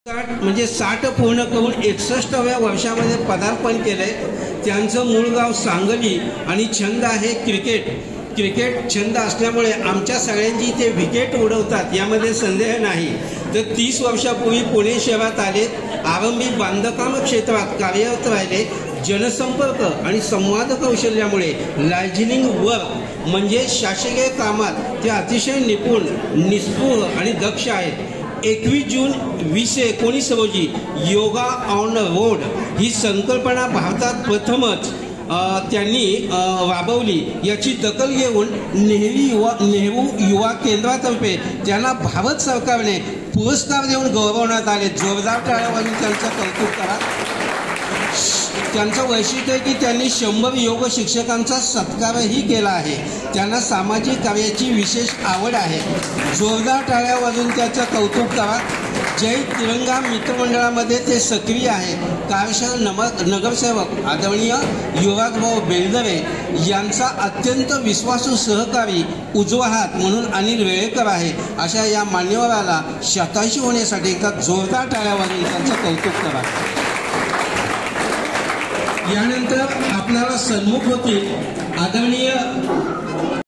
म्हणजे 60 पूर्ण करून 61व्या वर्षामध्ये पदार्पण केलंय। त्यांचं मूळ गाव सांगली आणि छंद आहे क्रिकेट छंद असल्यामुळे आमच्या सगळ्यांची ते विकेट उडवतात यामध्ये संदेह नाही। तर 30 वर्षापूर्वी पुणे शहरात आले, आरंभी बांधकाम क्षेत्रात कार्यरत राहिले। जनसंपर्क आणि संवाद कौशल्यामुळे लायझनिंग वर्क म्हणजे शासकीय कामात ते अतिशय निपुण, निस्पृह आणि दक्ष आहेत। 21 जून 2019 रोजी योगा ऑन रोड ही संकल्पना भारतात प्रथमच त्यांनी राबवली। याची दखल घेऊन नेहरू युवा केंद्रातर्फे त्यांना भारत सरकारने पुरस्कार देऊन गौरवण्यात आले। जोरदार टाळ्या वाजवून त्यांचं कौतुक करा। त्यांचं वैशिष्ट्य आहे की त्यांनी 100 योग शिक्षकांचा सत्कारही केला आहे। त्यांना सामाजिक कार्याची विशेष आवड आहे। जोरदार टाळ्या वाजवून त्याचं कौतुक करा। जय तिरंगा मित्रमंडळामध्ये ते सक्रिय आहेत। कारशर नगरसेवक आदरणीय युवराजभाऊ बेलदरे यांचा अत्यंत विश्वासू सहकारी उजवा हात म्हणून अनिल वेळेकर आहे। अशा या मान्यवराला शतायुषी होण्यासाठी एकदा जोरदार टाळ्या वाजवून त्यांचं कौतुक करा। यानंतर आपल्याला सन्मुख होतील आदरणीय